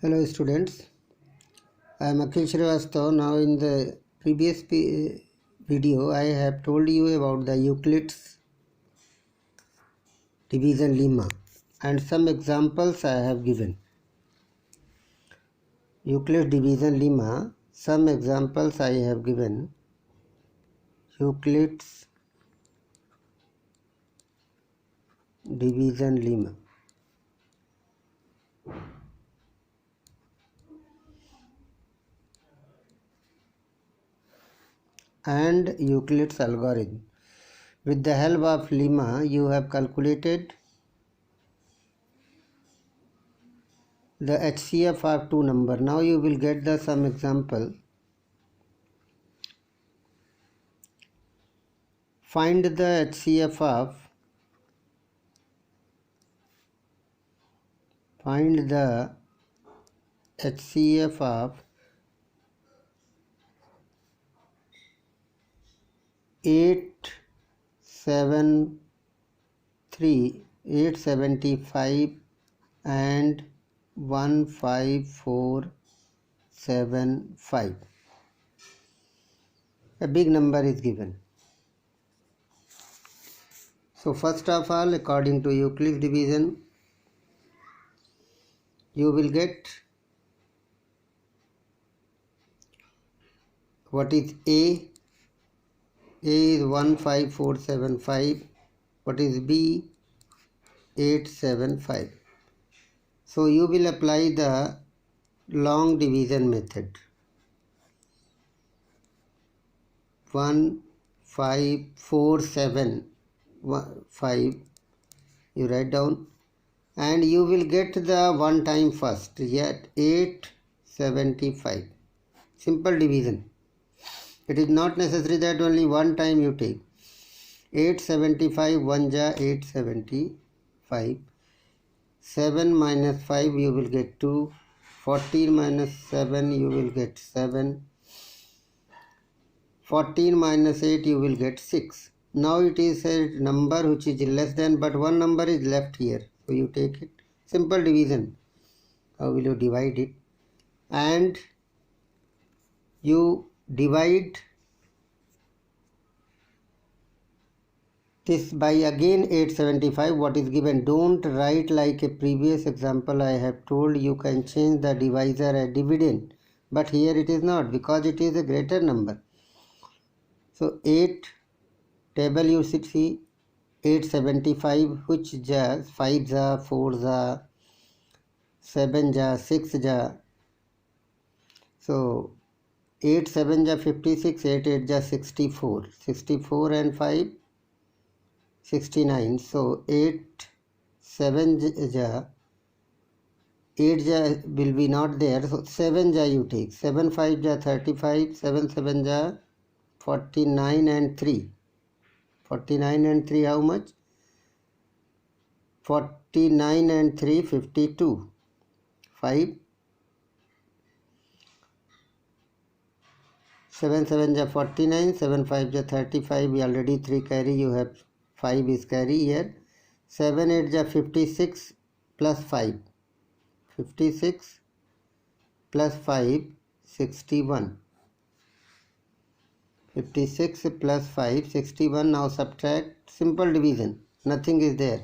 Hello students, I am Akhil Srivastav. Now in the previous video I have told you about the Euclid's division lemma and some examples I have given. Euclid's division lemma, some examples I have given. Euclid's division lemma. And Euclid's algorithm. With the help of lemma, you have calculated the HCF of two number. Now you will get the some example. Find the HCF of eight 875 and 15475. A big number is given. So first of all, according to Euclid's division, you will get what is A. A is 15475. What is B? 875. So you will apply the long division method. 1547 you write down and you will get the one time first, yet 875. Simple division. It is not necessary that only one time you take. 875 1 ja 875. 7 minus 5 you will get 2. 14 minus 7 you will get 7. 14 minus 8 you will get 6. Now it is a number which is less than, but one number is left here. So you take it. Simple division. How will you divide it? And you divide this by again 875. What is given? Don't write like a previous example I have told. You can change the divisor as dividend. But here it is not, because it is a greater number. So 8 table you should see 875, which ja 5 ja 4 ja 7 ja 6 ja. So 8 7 ja 56, 8 8 ja 64. 64 and 5 69. So 8 7 ja 8 ja will be not there. So 7 ja you take. 7 5 ja 35. 7 7 ja 49 and 3. 49 and 3 how much? 49 and 3 52. 5. 7 7 ja 49. 7 5 ja 35. We already 3 carry. You have 5 is carry here. 7 8 ja 56 plus 5. 56 plus 5 61. 56 plus 5 61. Now subtract. Simple division. Nothing is there.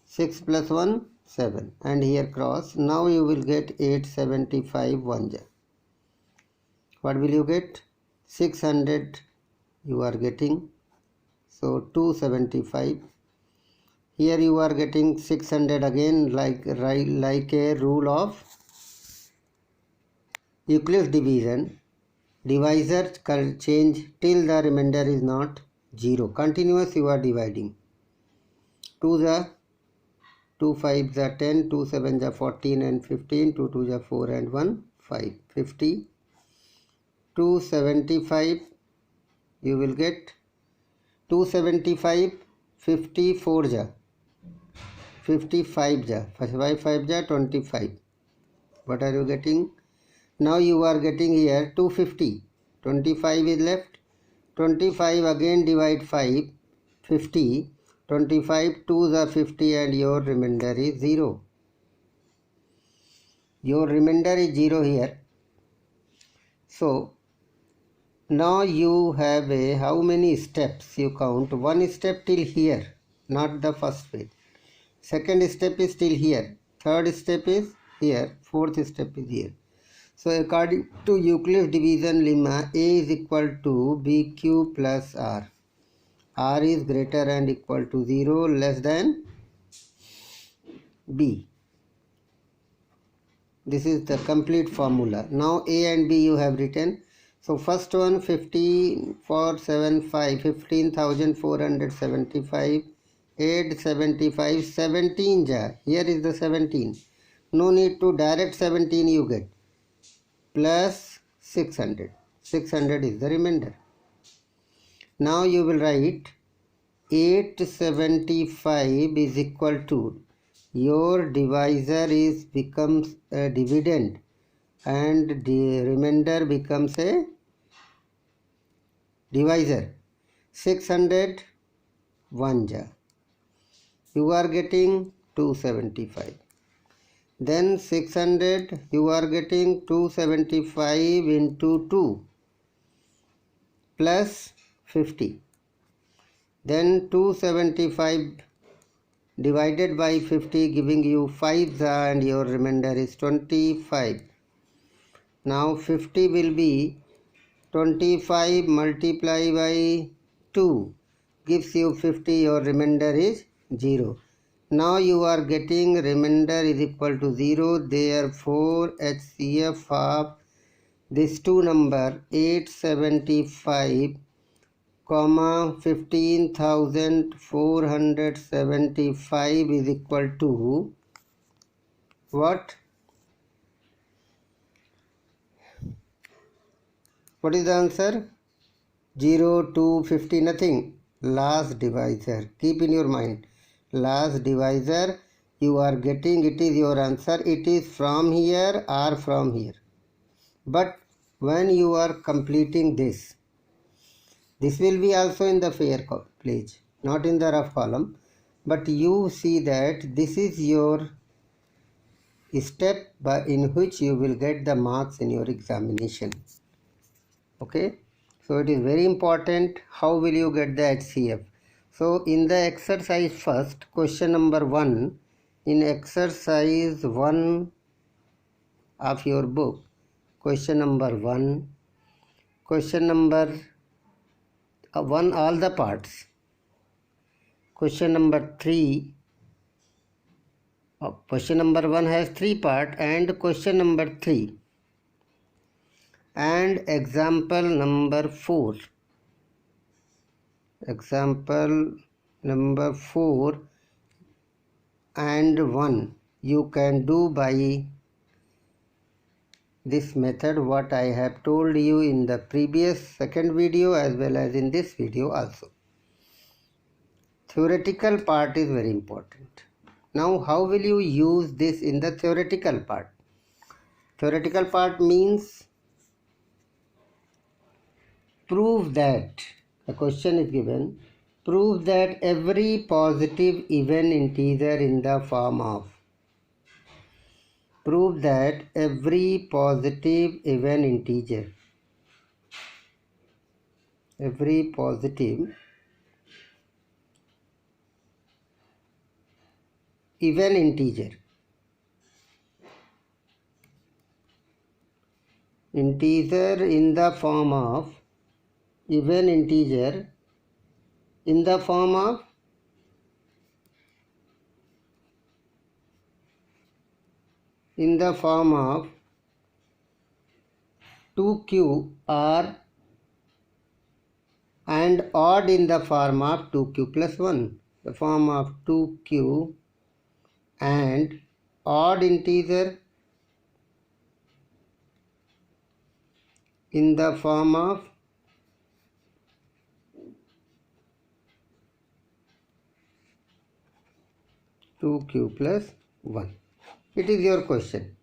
6 plus 1 7. And here cross. Now you will get 875 1 ja. What will you get? 600 you are getting. So 275. Here you are getting 600 again, like a rule of Euclid's division. Divisor change till the remainder is not 0. Continuous you are dividing. 2 ja 2 5 ja 10, 2 7 ja 14 and 15, 2 2 ja 4 and 1 5. 50. 275 you will get 275 54 ja 55 ja 5 ja 25. What are you getting? Now you are getting here 250. 25 is left. 25 again divide 5. 50. 25 2s are 50 and your remainder is 0. Your remainder is 0 here. So now you have how many steps you count? One step till here, not the first page. Second step is still here. Third step is here. Fourth step is here. So according to Euclid's division lemma, A is equal to BQ plus R. R is greater and equal to 0, less than B. This is the complete formula. Now A and B you have written. So first one 15,475, 15,475, 875, 17 ja. Here is the 17. No need to direct 17 you get. Plus 600. 600 is the remainder. Now you will write 875 is equal to, your divisor is becomes a dividend and the remainder becomes a divisor. 600 1 ja. You are getting 275. Then 600 you are getting 275 into 2 plus 50. Then 275 divided by 50 giving you 5 and your remainder is 25. Now 50 will be 25 multiplied by 2 gives you 50, your remainder is 0. Now you are getting remainder is equal to 0, therefore HCF of this two number 875 comma 15,475 is equal to what? What is the answer? 0, 2, 50, nothing. Last divisor. Keep in your mind. Last divisor you are getting, it is your answer. It is from here or from here. But when you are completing this will be also in the fair page, not in the rough column. But you see that this is your step in which you will get the marks in your examination. Okay, so it is very important how will you get the HCF. So in the exercise first, question number 1, in exercise 1 of your book, question number 1, question number 1 all the parts, question number 3, question number 1 has 3 parts, and question number 3 and example number 4. Example number 4 and 1 you can do by this method what I have told you in the previous second video as well as in this video also. Theoretical part is very important. Now how will you use this in the theoretical part? Theoretical part means prove that, the question is given, prove that every positive even integer in the form of, prove that every positive even integer, every positive even integer, integer in the form of, even integer in the form of in the form of 2q or and odd in the form of 2q plus 1, the form of 2q and odd integer in the form of 2q plus 1. It is your question.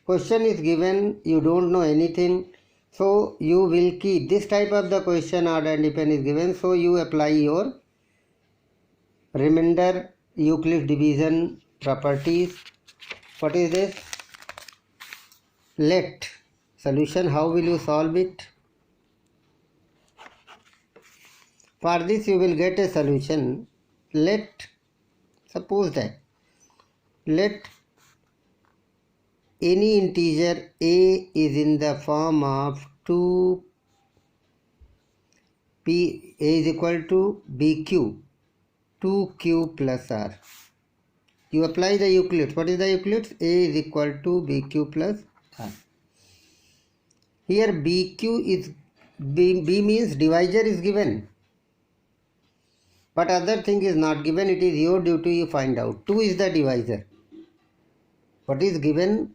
Question is given, you don't know anything, so you will keep this type of the question, odd and even is given, so you apply your remainder Euclid division properties. What is this? let solution. How will you solve it? For this you will get a solution. Suppose that let any integer a is in the form of 2 p, a is equal to bq, 2q plus r. You apply the Euclids. What is the Euclids? A is equal to bq plus r. Here bq is b means divisor is given, but other thing is not given. It is your duty, you find out. 2 is the divisor. What is given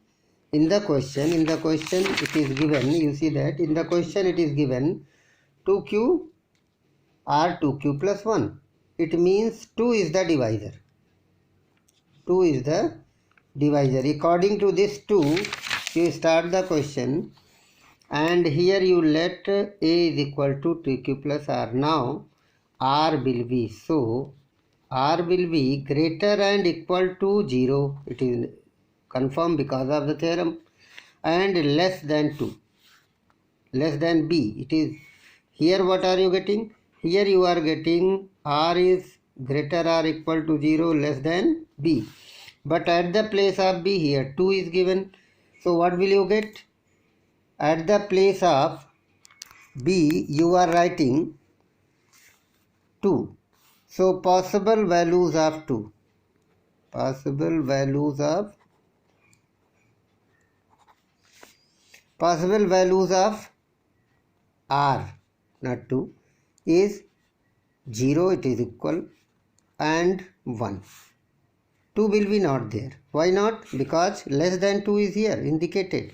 in the question? In the question it is given, you see that in the question it is given 2q r 2q plus 1. It means 2 is the divisor. 2 is the divisor. According to this 2, you start the question, and here you let a is equal to 2q plus r. Now r will be, so r will be greater and equal to 0. It is confirmed because of the theorem. And less than 2, less than b. It is here. What are you getting? Here you are getting r is greater or equal to 0, less than b. But at the place of b, here 2 is given. So what will you get? At the place of b you are writing 2. So possible values of 2. Possible values of r, not 2, is 0, it is equal, and 1. 2 will be not there. Why not? Because less than 2 is here indicated.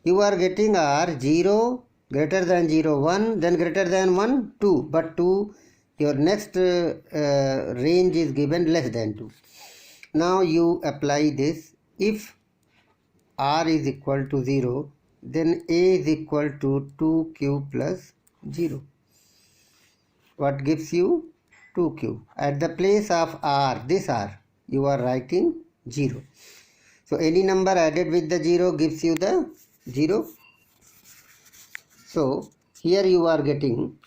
You are getting r 0, greater than 0, 1, then greater than 1, 2. But 2, your next range is given less than 2. Now you apply this. If r is equal to 0, then a is equal to 2q plus 0. What gives you? 2q. At the place of r, this r, you are writing 0. So any number added with the 0 gives you the 0. So here you are getting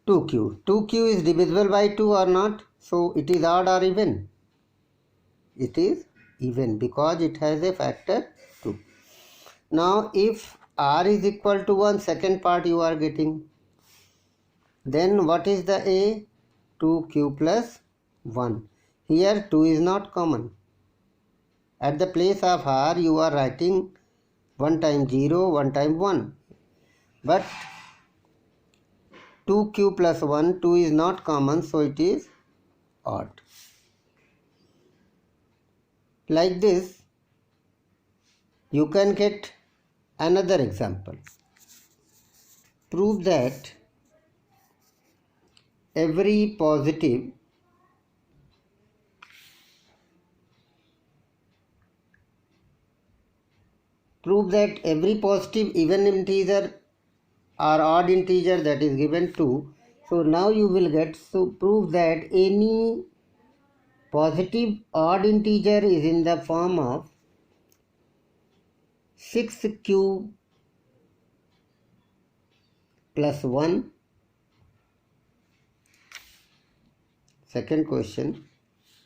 2q. 2q is divisible by 2 or not? So it is odd or even? It is even because it has a factor 2. Now if r is equal to 1, second part you are getting. Then what is the a? 2q plus 1. Here 2 is not common. At the place of r you are writing 1 times 0, 1 times 1. But 2q plus 1, 2 is not common, so it is odd. Like this, you can get another example. Prove that every positive even integer or odd integer that is given 2. So now you will get, so prove that any positive odd integer is in the form of 6q plus 1. Second question,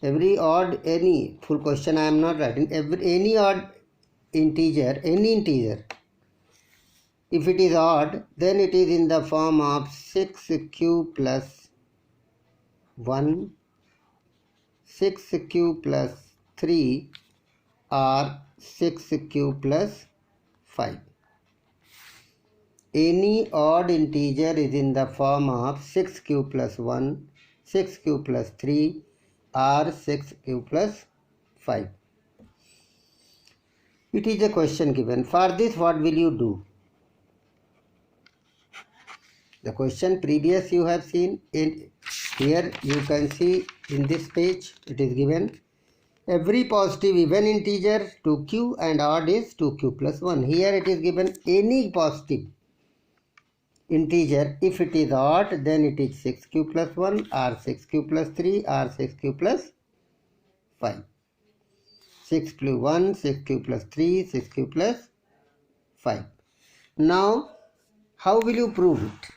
every odd, any full question I am not writing, any odd integer, any integer, if it is odd, then it is in the form of 6q plus 1, 6q plus 3, or 6q plus 5. Any odd integer is in the form of 6q plus 1, 6q plus 3, or 6q plus 5. It is a question given. For this, what will you do? The question previous you have seen, in here you can see in this page it is given every positive even integer 2q and odd is 2q plus 1. Here it is given any positive integer, if it is odd then it is 6q plus 1 or 6q plus 3 or 6q plus 5. 6 plus 1, 6 cube plus 3, 6 cube plus 5. Now, how will you prove it?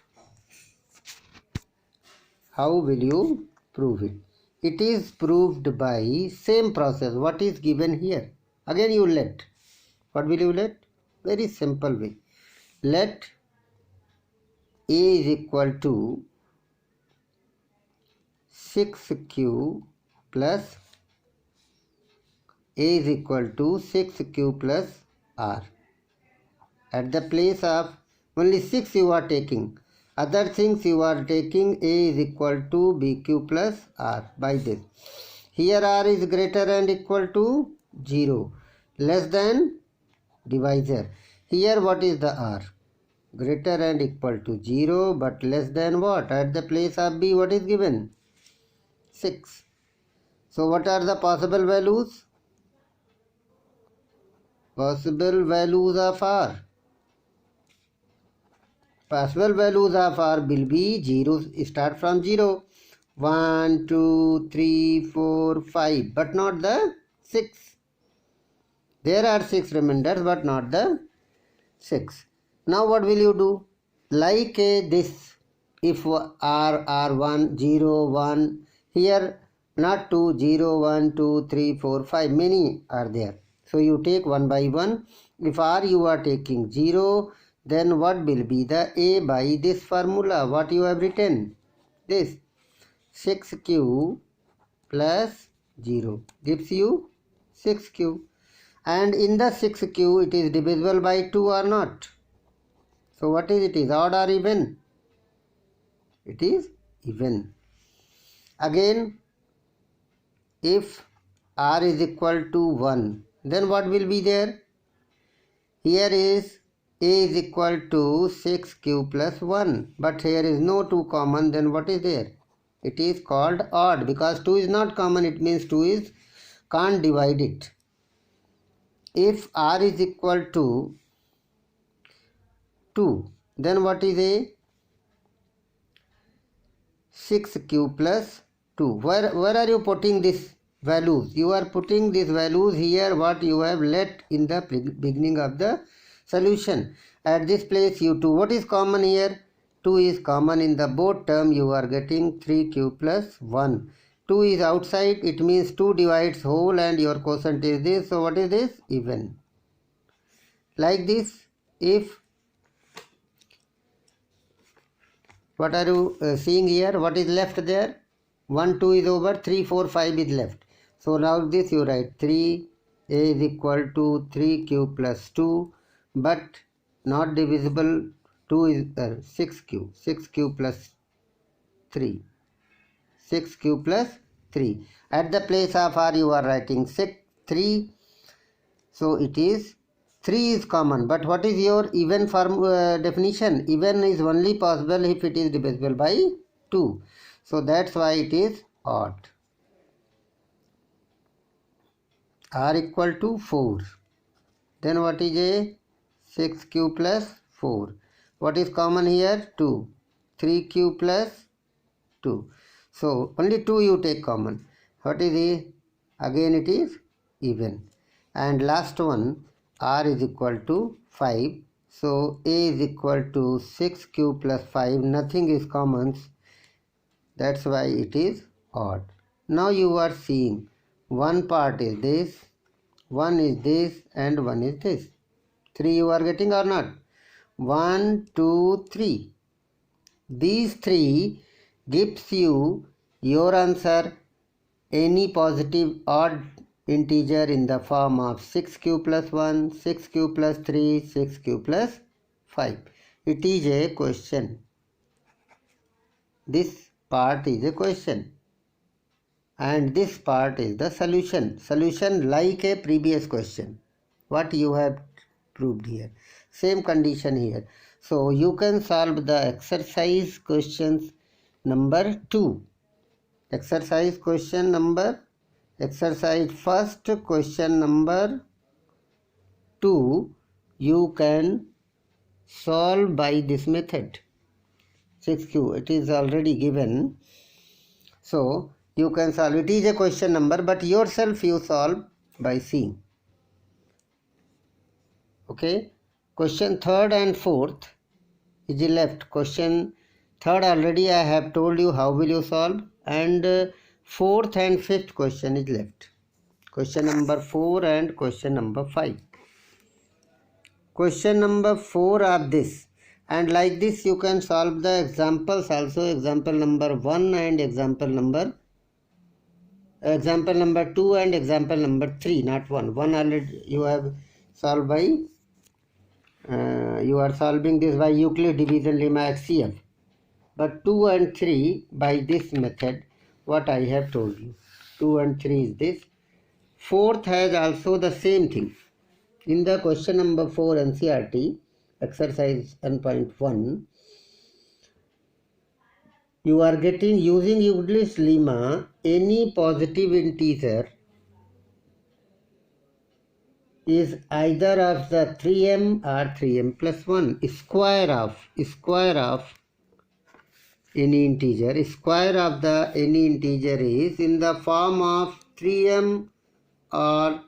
How will you prove it? It is proved by same process what is given here. Again you let. What will you let? Very simple way. Let A is equal to 6q plus A is equal to 6q plus R. At the place of only 6 you are taking. Other things you are taking A is equal to BQ plus R by this. Here R is greater and equal to 0. Less than divisor. Here what is the R? Greater and equal to 0 but less than what? At the place of B what is given? 6. So what are the possible values? Possible values of R. Possible values of R will be 0. Start from 0. 1, 2, 3, 4, 5. But not the 6. There are 6 remainders but not the 6. Now what will you do? Like this. If R 1, 0, 1. Here not 2, 0, 1, 2, 3, 4, 5. Many are there. So you take one by one. If R you are taking 0. Then what will be the A by this formula? What you have written? This 6q plus 0 gives you 6q. And in the 6q it is divisible by 2 or not? So what is it? Is odd or even? It is even. Again, if R is equal to 1, then what will be there? Here is A is equal to 6q plus 1. But here is no 2 common, then what is there? It is called odd because 2 is not common. It means 2 is can't divide it. If R is equal to 2, then what is A? 6q plus 2. Where are you putting these values? You are putting these values here what you have let in the beginning of the solution. At this place you 2. What is common here? 2 is common in the both term. You are getting 3q plus 1. 2 is outside. It means 2 divides whole and your quotient is this. So what is this? Even. Like this, if what are you seeing here? What is left there? 1, 2 is over. 3, 4, 5 is left. So now this you write 3 A is equal to 3q plus 2. But not divisible. 2 is 6q. 6q plus 3. 6q plus 3. At the place of R you are writing 3. So it is 3 is common. But what is your even form definition? Even is only possible if it is divisible by 2. So that's why it is odd. R equal to 4. Then what is A? 6q plus 4. What is common here? 2. 3q plus 2. So only 2 you take common. What is A? Again it is even. And last one, R is equal to 5. So A is equal to 6q plus 5. Nothing is common. That's why it is odd. Now you are seeing one part is this, one is this and one is this. 3 you are getting or not? 1, 2, 3. These 3 gives you your answer, any positive odd integer in the form of 6q plus 1, 6q plus 3, 6q plus 5. It is a question. This part is a question. And this part is the solution. Solution like a previous question. What you have proved here. Same condition here. So you can solve the exercise questions number 2. Exercise question number, exercise first question number 2 you can solve by this method. 6q, it is already given. So you can solve. It is a question number but yourself you solve by seeing. Okay. Question third and fourth is left. Question third already I have told you how will you solve, and fourth and fifth question is left. Question number 4 and question number 5. Question number 4 are this, and like this you can solve the examples also, example number 1 and example number 2 and example number 3, not 1. 1 already you have solved by you are solving this by Euclid division lemma HCF, but 2 and 3 by this method what I have told you. 2 and 3 is this. Fourth has also the same thing. In the question number 4 NCERT exercise 1.1, you are getting, using Euclid's lemma, any positive integer is either of the 3m or 3m plus 1, square of any integer. Square of the any integer is in the form of 3m or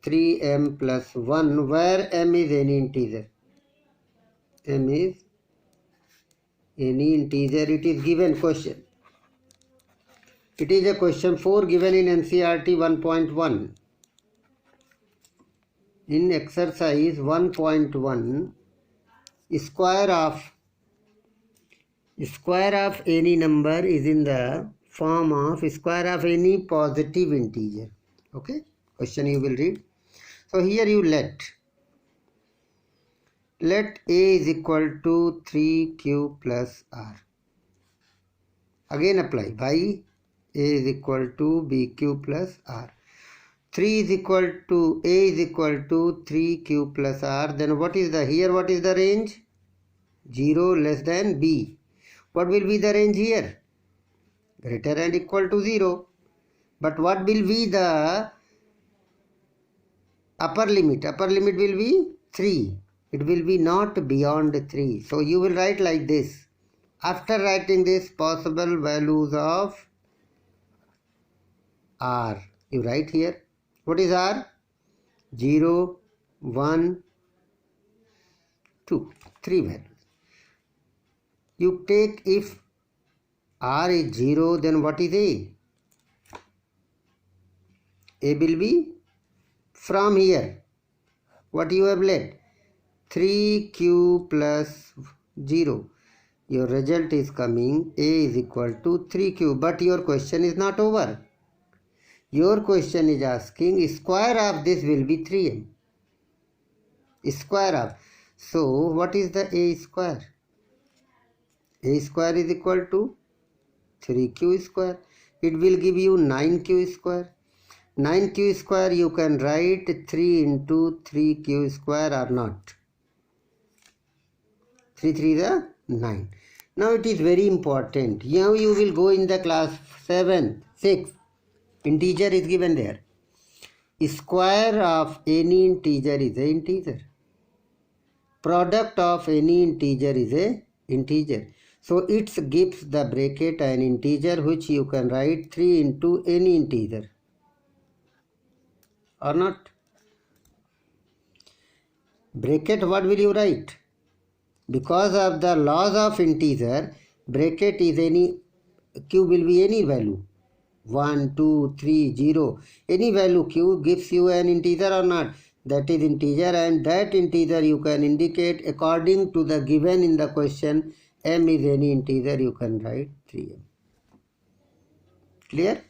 3m plus 1, where m is any integer. M is any integer. It is given question. It is a question 4 given in NCERT 1.1. In exercise 1.1, square of any number is in the form of square of any positive integer. Okay, question you will read. So here you let a is equal to 3q plus r. Again apply by a is equal to bq plus r. 3 is equal to a is equal to 3q plus r. Then what is the here? What is the range? 0 less than b. What will be the range here? Greater and equal to 0. But what will be the upper limit? Upper limit will be 3. It will be not beyond 3. So you will write like this. After writing this, possible values of r, you write here. What is r? 0, 1, 2, 3 values. You take, if r is 0, then what is a? A will be from here. What you have let? 3q plus 0. Your result is coming, a is equal to 3q. But your question is not over. Your question is asking, square of this will be 3m. Square of. So what is the a square? A square is equal to 3q square. It will give you 9q square. 9q square you can write 3 into 3q square or not. 3 3 is 9. Now it is very important. Now you will go in the class 7, 6. Integer is given there. Square of any integer is a integer. Product of any integer is a integer. So it gives the bracket an integer which you can write 3 into any integer. Or not? Bracket, what will you write? Because of the laws of integer, bracket is any, q will be any value. 1, 2, 3, 0. Any value q gives you an integer or not? That is integer, and that integer you can indicate according to the given in the question. M is any integer, you can write 3m. Clear?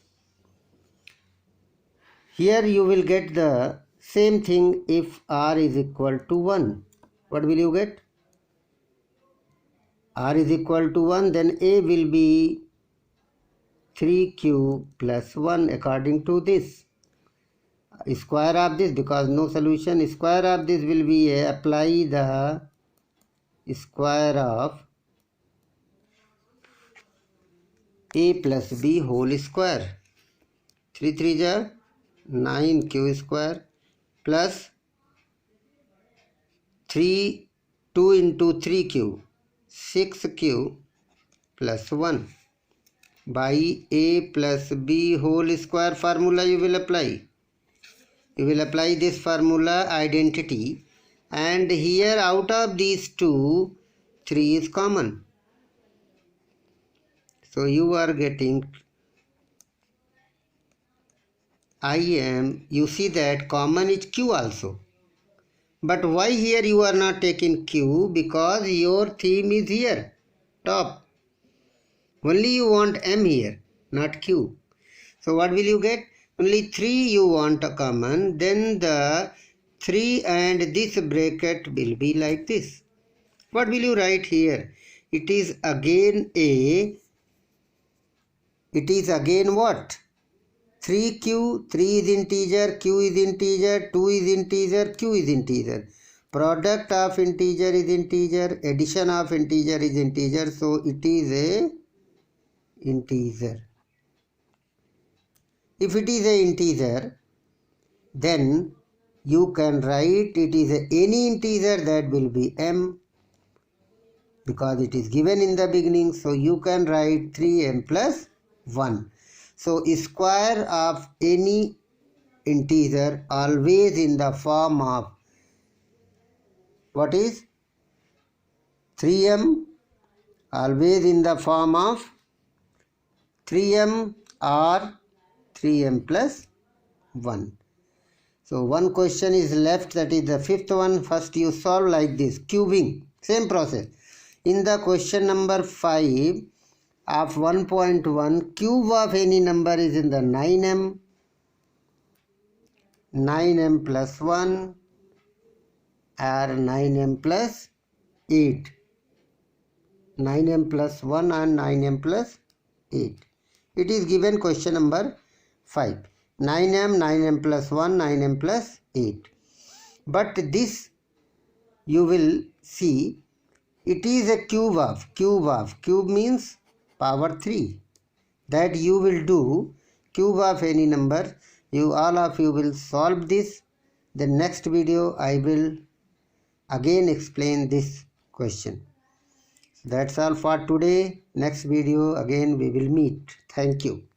Here you will get the same thing if r is equal to 1. What will you get? R is equal to 1, then a will be 3q plus 1 according to this. Square of this, because no solution, square of this will be a, apply the square of a plus b whole square. 3 3 is 9q square plus 3, 2 into 3q, 6q plus 1 by a plus b whole square formula you will apply. You will apply this formula identity, and here out of these two, 3 is common. So you are getting you see that common is Q also. But why here you are not taking Q? Because your theme is here, top. Only you want M here, not Q. So what will you get? Only 3 you want a common. Then the 3 and this bracket will be like this. What will you write here? It is again what? 3Q, 3 is integer, Q is integer, 2 is integer, Q is integer. Product of integer is integer, addition of integer is integer, so it is a integer. If it is a integer, then you can write it is any integer that will be M, because it is given in the beginning, so you can write 3M plus 1. So square of any integer always in the form of what is 3M, always in the form of 3M or 3M plus 1. So one question is left, that is the fifth one. First you solve like this, cubing, same process. In the question number 5 of 1.1, cube of any number is in the 9M, 9M plus 1 or 9M plus 8. 9M plus 1 and 9M plus 8. It is given question number 5. 9M, 9M plus 1, 9M plus 8. But this you will see, it is a cube means power 3. That you will do cube of any number. All of you will solve this. The next video I will again explain this question. That's all for today. Next video again we will meet. Thank you.